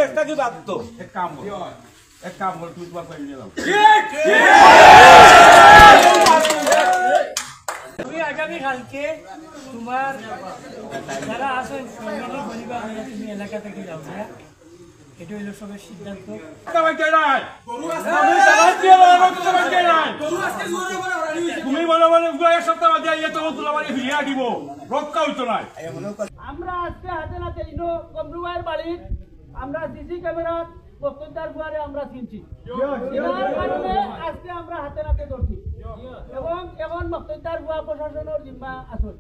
একটা কি বাধ্য এক কাম বল তুই তোমার পাই নিয়ে যাও তুমি আগামী কালকে তোমার যারা আছেন ফ্যামিলি পরিবার তুমি এলাকা থেকে যাও না, এটা হইল সবের সিদ্ধান্ত। তুমি মনে মনে এক সপ্তাহ বাদে আইয়া তখন তোলা বাড়ি ফিরিয়ে দিব রক্ষা হইতো না। আমরা আজকে হাতে নাতে ইনো কমরুবাইয়ের বাড়ির আমরা সিসি ক্যামেরার বক্তব্যের পরে আমরা চিনছি, এর কারণে আজকে আমরা হাতে নাতে ধরছি এবং এখন বক্তব্যের ভুয়া প্রশাসনের জিম্মা আসল।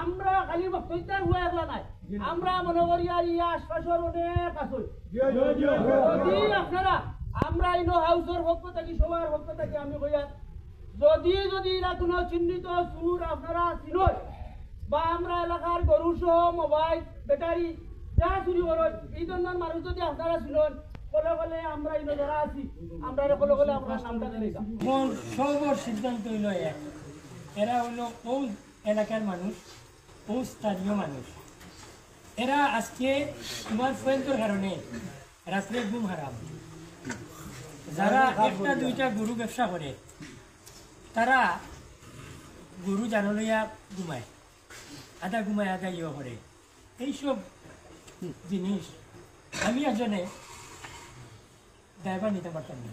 আমরা খালি বক্তব্যের ভুয়া একলা নাই, আমরা মনে করি আর ইয়া আশপাশের অনেক আসল। যদি আপনারা আমরা ইনো হাউসের পক্ষ থেকে সবার পক্ষ থেকে আমি কইয়া যদি না কোনো চিহ্নিত সুর আপনারা চিনুন বা আমরা এলাকার গরু সহ মোবাইল ব্যাটারি যা চুরি করেন এই ধরনের মানুষ যদি আপনারা চিনুন বলে বলে আমরা ইনো যারা আছি আমরা বলে বলে আমরা নামটা দিই। সবর সিদ্ধান্ত হইল এক, এরা হইল কোন এলাকার মানুষ, কোন স্থানীয় মানুষ। এরা আজকে তোমার ফোনের কারণে রাত্রে ঘুম হারাম। যারা একটা দুইটা গরু ব্যবসা করে তারা গরু জানো লইয়া ঘুমায়, আধা ঘুমায় আধা ইয়ে করে। এইসব জিনিস আমি একজনে ড্রাইভার নিতে পারতাম না।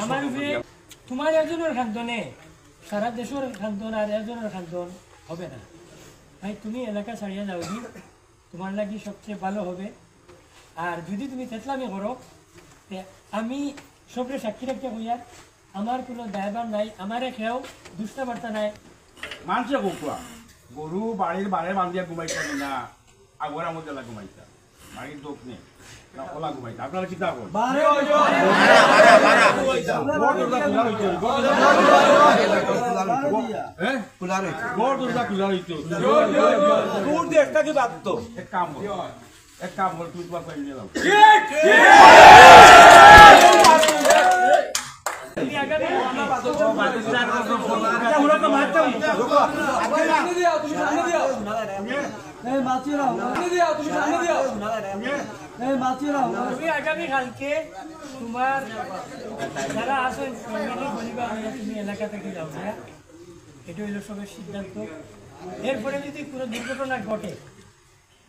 আমার উপরে তোমার একজনের খান্দনে সারা দেশের খান্দন আর একজনের খান্দন হবে না। ভাই তুমি এলাকা ছাড়িয়ে যাও দি, তোমার লাগি সবচেয়ে ভালো হবে। আর যদি তুমি তেতলামি করো আমি সবরে সাক্ষী রাখতে হইয়া আমার কোনো ড্রাইভার নাই, আমারে খেয়েও দুষ্টা বার্তা নাই। মানুষে কুকুয়া গরু বাড়ির বারে বান্ধিয়া ঘুমাইতা না, আগর মধ্যে ঘুমাইতা বাড়ির দোক নেই ওলা ঘুমাইতা। আপনারা কি তা বল একটা কি বাধ্য এক কাম বল তুই তোমার পাই নিয়ে যাও তুমি আগামী কালকে তোমার যারা আছেন ফ্যামিলি পরিবার তুমি এলাকা থেকে যাও না, এটা হইল সবের সিদ্ধান্ত। এরপরে যদি কোনো দুর্ঘটনা ঘটে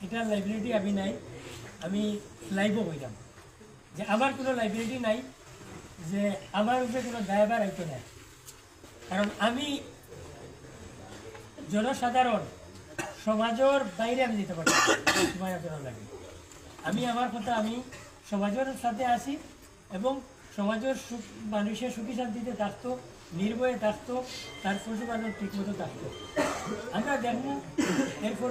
এটা লাইবিলিটি আমি নাই, আমি লাইভও হইলাম যে আমার কোনো লাইবিলিটি নাই, যে আমার উপরে কোনো ড্রাইভার আইতো না। কারণ আমি জনসাধারণ সমাজের বাইরে আমি দিতে পারি তোমার লাগে। আমি আমার কথা আমি সমাজের সাথে আসি এবং সমাজের মানুষের সুখী শান্তিতে থাকতো, নির্ভয়ে থাকতো, তার পশুপালন ঠিক মতো থাকতো। আমরা দেখবো এরপর